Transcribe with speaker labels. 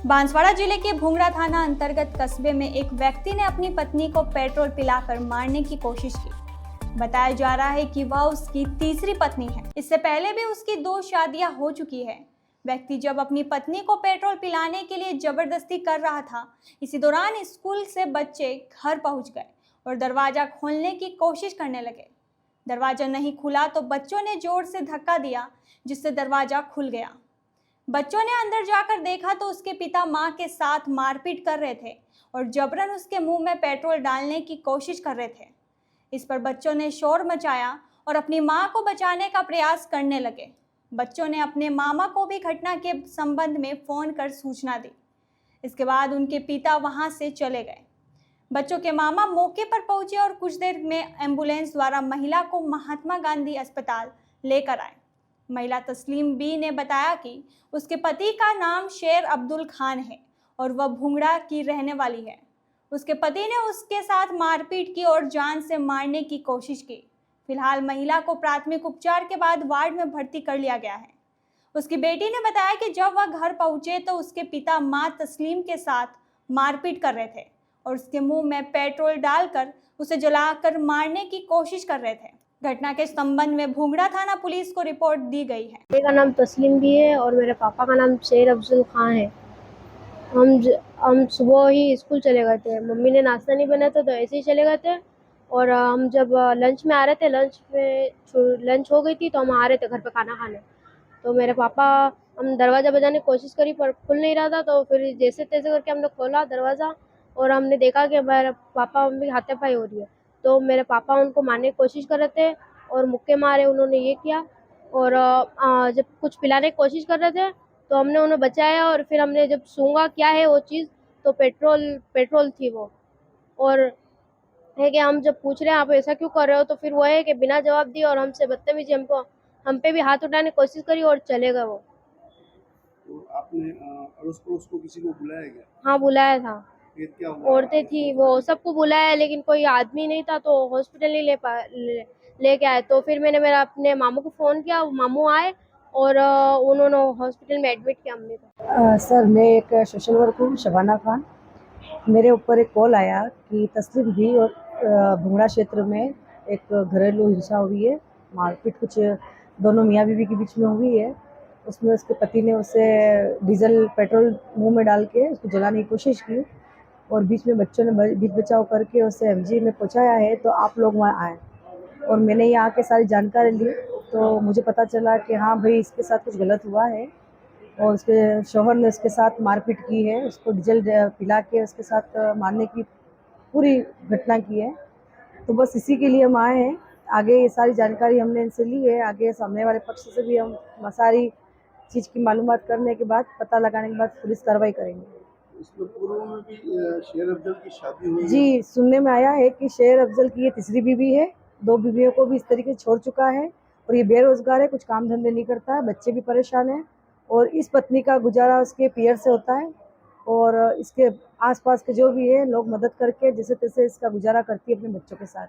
Speaker 1: बांसवाड़ा जिले के भुंगड़ा थाना अंतर्गत कस्बे में एक व्यक्ति ने अपनी पत्नी को पेट्रोल पिलाकर मारने की कोशिश की। बताया जा रहा है कि वह उसकी तीसरी पत्नी है। इससे पहले भी उसकी 2 शादियां हो चुकी है। व्यक्ति जब अपनी पत्नी को पेट्रोल पिलाने के लिए जबरदस्ती कर रहा था, इसी दौरान स्कूल से बच्चे घर पहुंच गए और दरवाजा खोलने की कोशिश करने लगे। दरवाजा नहीं खुला तो बच्चों ने जोर से धक्का दिया, जिससे दरवाजा खुल गया। बच्चों ने अंदर जाकर देखा तो उसके पिता मां के साथ मारपीट कर रहे थे और जबरन उसके मुंह में पेट्रोल डालने की कोशिश कर रहे थे। इस पर बच्चों ने शोर मचाया और अपनी मां को बचाने का प्रयास करने लगे। बच्चों ने अपने मामा को भी घटना के संबंध में फोन कर सूचना दी। इसके बाद उनके पिता वहां से चले गए। बच्चों के मामा मौके पर पहुंचे और कुछ देर में एम्बुलेंस द्वारा महिला को महात्मा गांधी अस्पताल लेकर आए। महिला तस्लीम बी ने बताया कि उसके पति का नाम शेर अब्दुल खान है और वह भुंगड़ा की रहने वाली है। उसके पति ने उसके साथ मारपीट की और जान से मारने की कोशिश की। फिलहाल महिला को प्राथमिक उपचार के बाद वार्ड में भर्ती कर लिया गया है। उसकी बेटी ने बताया कि जब वह घर पहुंचे तो उसके पिता मां तस्लीम के साथ मारपीट कर रहे थे और उसके मुंह में पेट्रोल डालकर उसे जलाकर मारने की कोशिश कर रहे थे। घटना के संबंध में भुंगड़ा थाना पुलिस को रिपोर्ट दी गई है।
Speaker 2: मेरा नाम तस्लीम भी है और मेरे पापा का नाम शेर अफजल खान है। हम सुबह ही स्कूल चले गए थे। मम्मी ने नाश्ता नहीं बनाया था तो ऐसे ही चले गए थे। और हम जब लंच में आ रहे थे, लंच हो गई थी तो हम आ रहे थे घर पे खाना खाने। तो मेरे पापा, हम दरवाज़ा बजाने की कोशिश करी पर खुल नहीं रहा था। तो फिर जैसे तैसे करके हमने खोला दरवाज़ा और हमने देखा कि मेरे पापा मम्मी हाथापाई हो रही है। तो मेरे पापा उनको मारने की कोशिश कर रहे थे और मुक्के मारे उन्होंने ये किया। और जब कुछ पिलाने की कोशिश कर रहे थे तो हमने उन्हें बचाया और फिर हमने जब सूंघा क्या है वो चीज़, तो पेट्रोल थी वो। और है कि हम जब पूछ रहे हैं आप ऐसा क्यों कर रहे हो, तो फिर वो है कि बिना जवाब दिए और हमसे बदतमीजी, हम पे भी हाथ उठाने की कोशिश करी और चले गए वो।
Speaker 3: तो आपने अड़ोस पड़ोस को किसी को बुलाया क्या?
Speaker 2: हाँ, बुलाया था।
Speaker 3: फिर क्या हुआ?
Speaker 2: औरतें थी, वो सबको बुलाया लेकिन कोई आदमी नहीं था तो हॉस्पिटल नहीं लेके आए। तो फिर मैंने मेरा अपने मामू को फ़ोन किया, वो मामू आए और उन्होंने हॉस्पिटल में एडमिट किया मम्मी को।
Speaker 4: सर, मैं एक सोशल वर्कर हूँ, शबाना खान। मेरे ऊपर एक कॉल आया कि तस्लीम भी और भुंगड़ा क्षेत्र में एक घरेलू हिंसा हुई है, मारपीट कुछ दोनों मियाँ बीवी के बीच में हुई है। उसमें उसके पति ने उसे डीजल पेट्रोल मुंह में डाल के उसको जलाने की कोशिश की और बीच में बच्चों ने बीच बचाव करके उसे एमजी में पहुँचाया है। तो आप लोग वहाँ आए और मैंने यहाँ के सारी जानकारी ली तो मुझे पता चला कि हाँ भाई, इसके साथ कुछ गलत हुआ है और उसके शौहर ने उसके साथ मारपीट की है, उसको डीजल पिला के उसके साथ मारने की पूरी घटना की है। तो बस इसी के लिए हम आए हैं। आगे ये सारी जानकारी हमने इनसे ली है। आगे सामने वाले पक्ष से भी हम सारी चीज़ की मालूमात करने के बाद, पता लगाने के बाद पुलिस कार्रवाई करेंगे।
Speaker 3: इसमें पूर्व में भी शेर अफजल की शादी हुई है।
Speaker 4: जी, सुनने में आया है कि शेर अफजल की ये तीसरी बीवी है। 2 बीवियों को भी इस तरीके से छोड़ चुका है और ये बेरोजगार है, कुछ काम धंधे नहीं करता है, बच्चे भी परेशान हैं और इस पत्नी का गुजारा उसके पियर से होता है और इसके आसपास के जो भी है लोग मदद करके जैसे तैसे इसका गुजारा करती है अपने बच्चों के साथ।